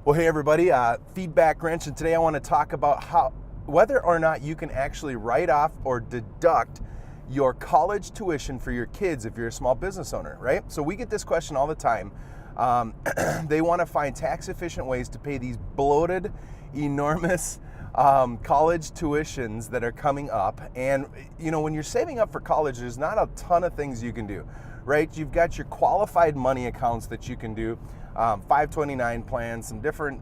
Well, hey everybody, Feedbackwrench, and today I want to talk about whether or not you can actually write off or deduct your college tuition for your kids if you're a small business owner, right? So we get this question all the time. They want to find tax efficient ways to pay these bloated, enormous college tuitions that are coming up. And you know, when you're saving up for college, there's not a ton of things you can do, right? You've got your qualified money accounts that you can do, 529 plans, some different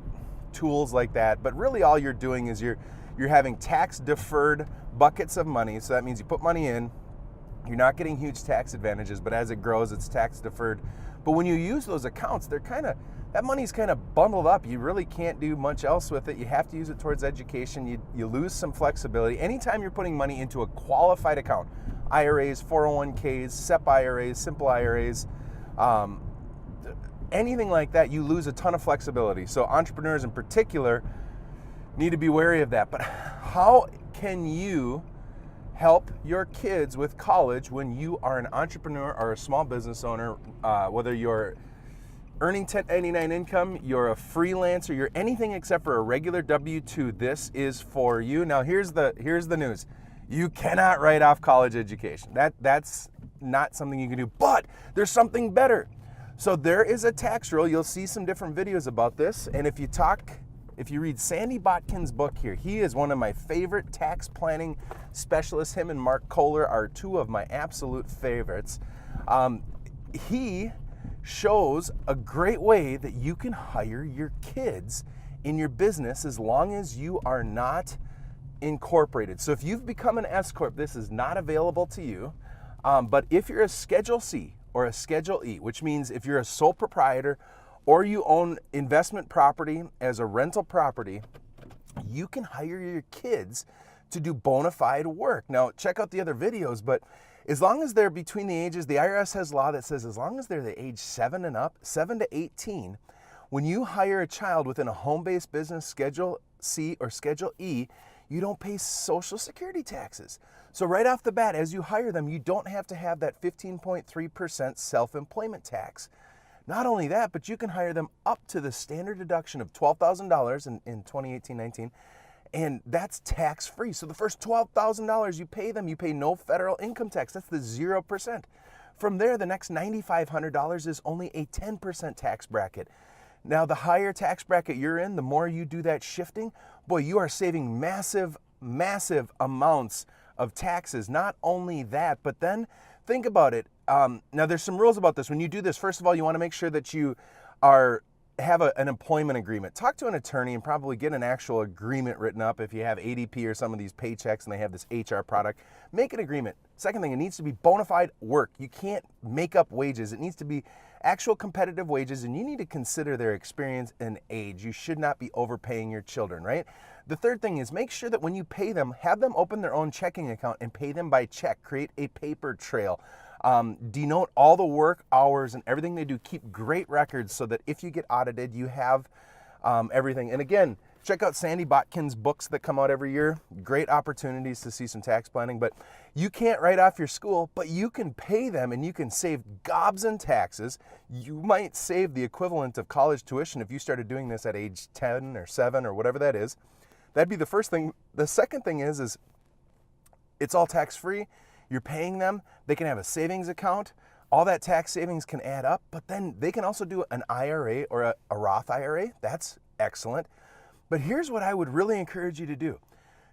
tools like that. But really all you're doing is you're having tax deferred buckets of money. So that means you put money in, you're not getting huge tax advantages, but as it grows, it's tax deferred. But when you use those accounts, that money's kind of bundled up. You really can't do much else with it. You have to use it towards education. You lose some flexibility. Anytime you're putting money into a qualified account, IRAs, 401ks, SEP IRAs, simple IRAs, anything like that, you lose a ton of flexibility. So entrepreneurs in particular need to be wary of that. But how can you help your kids with college when you are an entrepreneur or a small business owner, whether you're earning 1099 income, you're a freelancer, you're anything except for a regular W-2, this is for you. Now here's the news. You cannot write off college education. That's not something you can do, but there's something better. So there is a tax rule. You'll see some different videos about this. And if you read Sandy Botkin's book here, he is one of my favorite tax planning specialists. Him and Mark Kohler are two of my absolute favorites. He shows a great way that you can hire your kids in your business as long as you are not incorporated. So if you've become an S Corp, this is not available to you. But if you're a Schedule C or a Schedule E, which means if you're a sole proprietor or you own investment property as a rental property, you can hire your kids to do bona fide work. Now, check out the other videos, but as long as they're between the ages, the IRS has law that says as long as they're the age 7 and up, 7 to 18, when you hire a child within a home-based business, Schedule C or Schedule E, you don't pay Social Security taxes. So right off the bat, as you hire them, you don't have to have that 15.3% self-employment tax. Not only that, but you can hire them up to the standard deduction of $12,000 in 2018-19, and that's tax-free. So the first $12,000 you pay them, you pay no federal income tax. That's the 0%. From there, the next $9,500 is only a 10% tax bracket. Now, the higher tax bracket you're in, the more you do that shifting, boy, you are saving massive, massive amounts of taxes. Not only that, but then think about it. Now, there's some rules about this. When you do this, first of all, you want to make sure that you have an employment agreement. Talk to an attorney and probably get an actual agreement written up if you have ADP or some of these paychecks and they have this HR product. Make an agreement. Second thing, it needs to be bona fide work. You can't make up wages. It needs to be actual competitive wages, and you need to consider their experience and age. You should not be overpaying your children, right? The third thing is make sure that when you pay them, have them open their own checking account and pay them by check. Create a paper trail. Denote all the work hours and everything they do. Keep great records so that if you get audited, you have everything. And again, check out Sandy Botkin's books that come out every year. Great opportunities to see some tax planning. But you can't write off your school, but you can pay them and you can save gobs in taxes. You might save the equivalent of college tuition if you started doing this at age 10 or 7 or whatever that is. That'd be the first thing. The second thing is it's all tax-free. You're paying them. They can have a savings account. All that tax savings can add up, but then they can also do an IRA or a Roth IRA. That's excellent. But here's what I would really encourage you to do.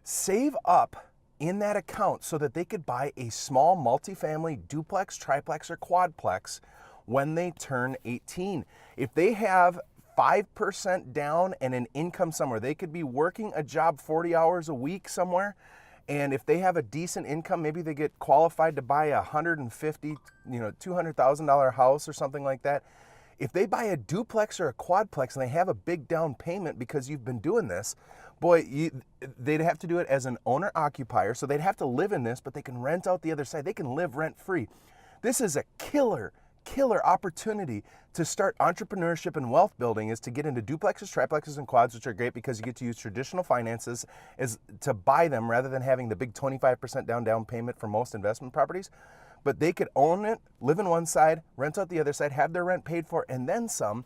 Save up in that account so that they could buy a small multifamily duplex, triplex, or quadplex when they turn 18. If they have 5% down and an income somewhere, they could be working a job 40 hours a week somewhere. And if they have a decent income, maybe they get qualified to buy a $150,000, $200,000 house or something like that. If they buy a duplex or a quadplex and they have a big down payment because you've been doing this, boy, they'd have to do it as an owner-occupier. So they'd have to live in this, but they can rent out the other side. They can live rent-free. This is a killer opportunity to start entrepreneurship and wealth building, is to get into duplexes, triplexes, and quads, which are great because you get to use traditional finances as to buy them rather than having the big 25% down payment for most investment properties. But they could own it, live in one side, rent out the other side, have their rent paid for, and then some.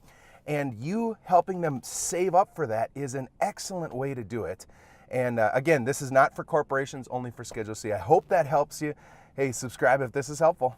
And you helping them save up for that is an excellent way to do it. And again, this is not for corporations, only for Schedule C. I hope that helps you. Hey, subscribe if this is helpful.